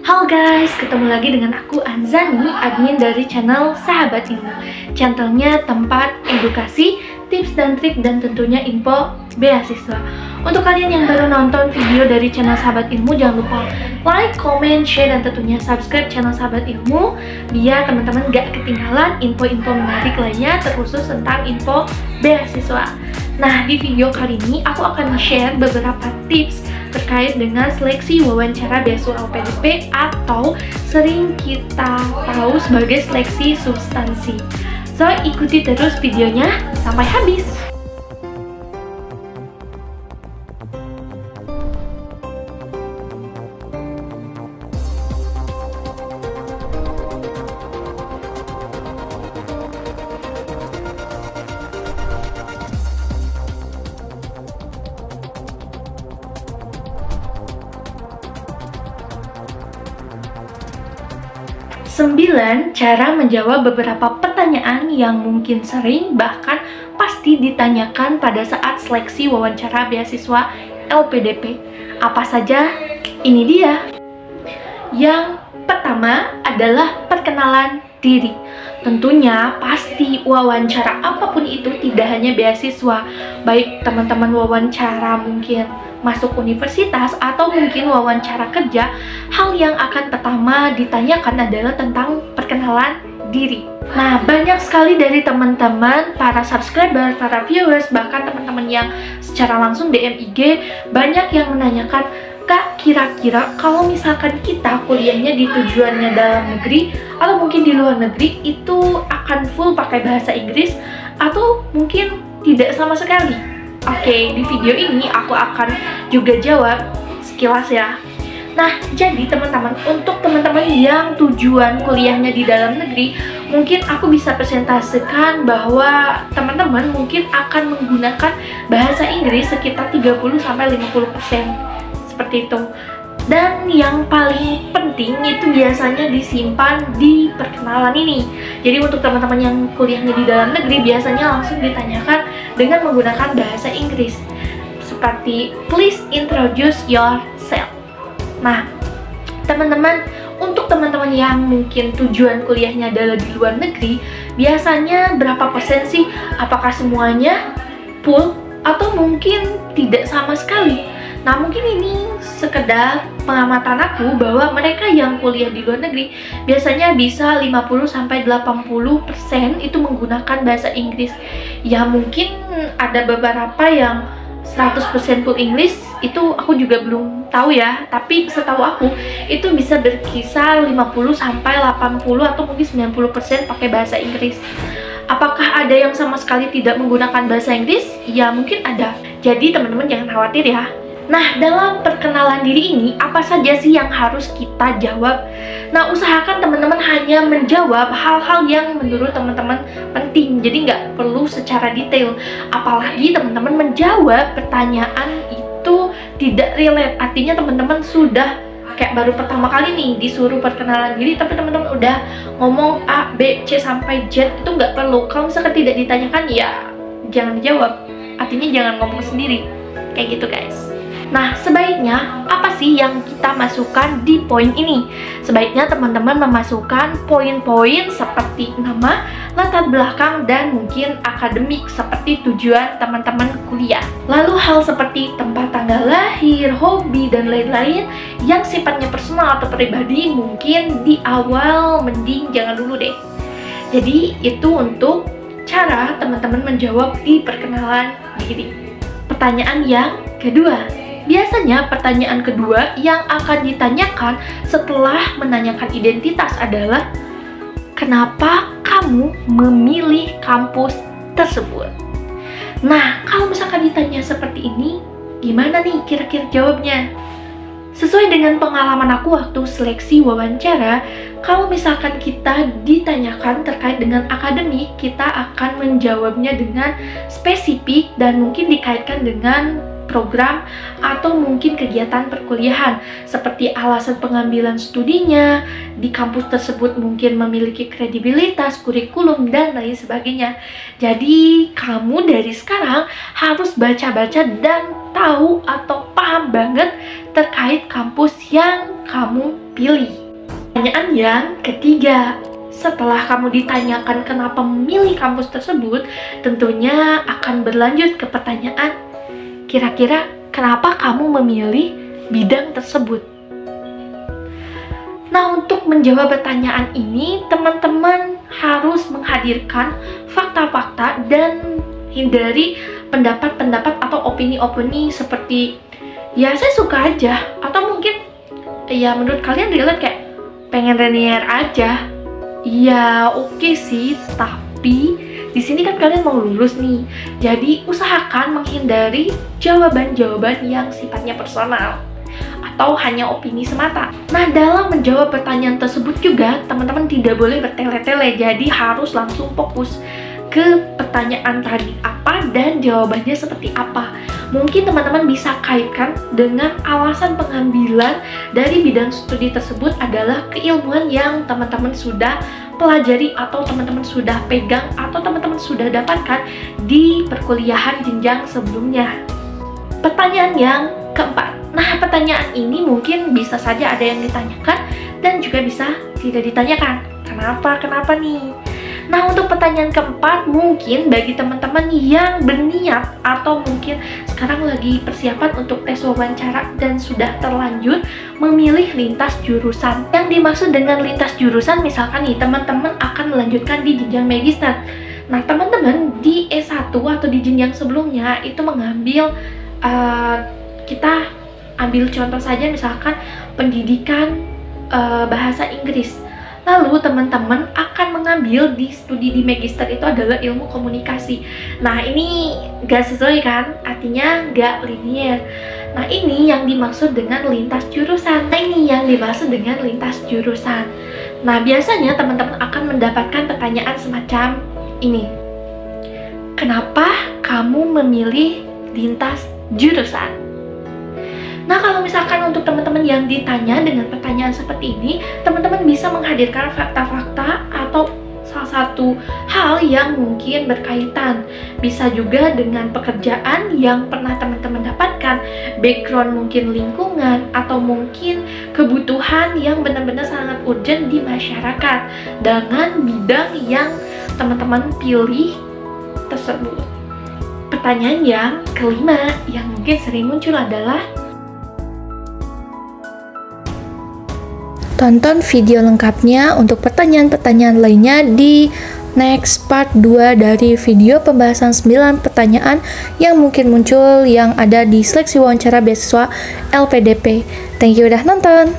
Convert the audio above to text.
Halo guys, ketemu lagi dengan aku Anzani, admin dari channel Sahabat Ilmu. Channelnya tempat edukasi, tips dan trik, dan tentunya info beasiswa. Untuk kalian yang baru nonton video dari channel Sahabat Ilmu, jangan lupa like, comment, share, dan tentunya subscribe channel Sahabat Ilmu biar teman-teman gak ketinggalan info-info menarik lainnya terkhusus tentang info beasiswa. Nah, di video kali ini aku akan share beberapa tips terkait dengan seleksi wawancara beasiswa LPDP atau sering kita tahu sebagai seleksi substansi. So, ikuti terus videonya sampai habis. Sembilan cara menjawab beberapa pertanyaan yang mungkin sering bahkan pasti ditanyakan pada saat seleksi wawancara beasiswa LPDP. Apa saja? Ini dia. Yang pertama adalah perkenalan diri. Tentunya pasti wawancara apapun itu tidak hanya beasiswa, baik teman-teman wawancara mungkin masuk universitas atau mungkin wawancara kerja, hal yang akan pertama ditanyakan adalah tentang perkenalan diri. Nah, banyak sekali dari teman-teman, para subscriber, para viewers, bahkan teman-teman yang secara langsung DM IG, banyak yang menanyakan, Kak, kira-kira kalau misalkan kita kuliahnya di tujuannya dalam negeri atau mungkin di luar negeri, itu akan full pakai bahasa Inggris atau mungkin tidak sama sekali? Oke, di video ini aku akan juga jawab sekilas ya. Nah, jadi teman-teman, untuk teman-teman yang tujuan kuliahnya di dalam negeri, mungkin aku bisa presentasikan bahwa teman-teman mungkin akan menggunakan bahasa Inggris sekitar 30-50%. Seperti itu. Dan yang paling penting itu biasanya disimpan di perkenalan ini. Jadi untuk teman-teman yang kuliahnya di dalam negeri biasanya langsung ditanyakan dengan menggunakan bahasa Inggris. Seperti please introduce yourself. Nah, teman-teman, untuk teman-teman yang mungkin tujuan kuliahnya adalah di luar negeri, biasanya berapa persen sih? Apakah semuanya full atau mungkin tidak sama sekali? Nah, mungkin ini sekedar pengamatan aku bahwa mereka yang kuliah di luar negeri biasanya bisa 50-80% itu menggunakan bahasa Inggris. Ya, mungkin ada beberapa yang 100% full English, itu aku juga belum tahu ya. Tapi setahu aku itu bisa berkisar 50-80 atau mungkin 90% pakai bahasa Inggris. Apakah ada yang sama sekali tidak menggunakan bahasa Inggris? Ya, mungkin ada. Jadi teman-teman jangan khawatir ya. Nah, dalam perkenalan diri ini, apa saja sih yang harus kita jawab? Nah, usahakan teman-teman hanya menjawab hal-hal yang menurut teman-teman penting. Jadi nggak perlu secara detail. Apalagi teman-teman menjawab pertanyaan itu tidak relate. Artinya teman-teman sudah kayak baru pertama kali nih disuruh perkenalan diri, tapi teman-teman udah ngomong A, B, C, sampai Z. Itu nggak perlu. Kalau misalkan tidak ditanyakan, ya jangan dijawab. Artinya jangan ngomong sendiri. Kayak gitu guys. Nah, sebaiknya apa sih yang kita masukkan di poin ini? Sebaiknya teman-teman memasukkan poin-poin seperti nama, latar belakang, dan mungkin akademik seperti tujuan teman-teman kuliah. Lalu hal seperti tempat tanggal lahir, hobi, dan lain-lain yang sifatnya personal atau pribadi mungkin di awal mending jangan dulu deh. Jadi itu untuk cara teman-teman menjawab di perkenalan diri. Pertanyaan yang kedua. Biasanya pertanyaan kedua yang akan ditanyakan setelah menanyakan identitas adalah kenapa kamu memilih kampus tersebut? Nah, kalau misalkan ditanya seperti ini, gimana nih kira-kira jawabnya? Sesuai dengan pengalaman aku waktu seleksi wawancara, kalau misalkan kita ditanyakan terkait dengan akademik, kita akan menjawabnya dengan spesifik dan mungkin dikaitkan dengan program atau mungkin kegiatan perkuliahan seperti alasan pengambilan studinya, di kampus tersebut mungkin memiliki kredibilitas, kurikulum, dan lain sebagainya. Jadi kamu dari sekarang harus baca-baca dan tahu atau paham banget terkait kampus yang kamu pilih. Pertanyaan yang ketiga, setelah kamu ditanyakan kenapa memilih kampus tersebut, tentunya akan berlanjut ke pertanyaan, kira-kira kenapa kamu memilih bidang tersebut? Nah, untuk menjawab pertanyaan ini, teman-teman harus menghadirkan fakta-fakta dan hindari pendapat-pendapat atau opini-opini seperti, ya saya suka aja, atau mungkin ya menurut kalian relate kayak pengen linear aja. Ya oke sih, tapi di sini kan kalian mau lulus nih, jadi usahakan menghindari jawaban-jawaban yang sifatnya personal atau hanya opini semata. Nah, dalam menjawab pertanyaan tersebut juga teman-teman tidak boleh bertele-tele, jadi harus langsung fokus ke pertanyaan tadi apa dan jawabannya seperti apa. Mungkin teman-teman bisa kaitkan dengan alasan pengambilan dari bidang studi tersebut adalah keilmuan yang teman-teman sudah pelajari atau teman-teman sudah pegang atau teman-teman sudah dapatkan di perkuliahan jenjang sebelumnya. Pertanyaan yang keempat. Nah, pertanyaan ini mungkin bisa saja ada yang ditanyakan dan juga bisa tidak ditanyakan. Kenapa nih? Nah, untuk pertanyaan keempat, mungkin bagi teman-teman yang berniat atau mungkin sekarang lagi persiapan untuk tes wawancara dan sudah terlanjur memilih lintas jurusan. Yang dimaksud dengan lintas jurusan, misalkan nih teman-teman akan melanjutkan di jenjang magister. Nah, teman-teman di S1 atau di jenjang sebelumnya itu mengambil kita ambil contoh saja misalkan pendidikan bahasa Inggris. Lalu teman-teman akan mengambil di studi di magister itu adalah ilmu komunikasi. Nah, ini gak sesuai kan? Artinya gak linear. Nah, ini yang dimaksud dengan lintas jurusan. Nah, biasanya teman-teman akan mendapatkan pertanyaan semacam ini. Kenapa kamu memilih lintas jurusan? Nah, kalau misalkan untuk teman-teman yang ditanya dengan pertanyaan seperti ini, teman-teman bisa menghadirkan fakta-fakta atau salah satu hal yang mungkin berkaitan. Bisa juga dengan pekerjaan yang pernah teman-teman dapatkan, background mungkin lingkungan, atau mungkin kebutuhan yang benar-benar sangat urgent di masyarakat dengan bidang yang teman-teman pilih tersebut. Pertanyaan yang kelima yang mungkin sering muncul adalah, tonton video lengkapnya untuk pertanyaan-pertanyaan lainnya di next part 2 dari video pembahasan 9 pertanyaan yang mungkin muncul yang ada di seleksi wawancara beasiswa LPDP. Thank you udah nonton.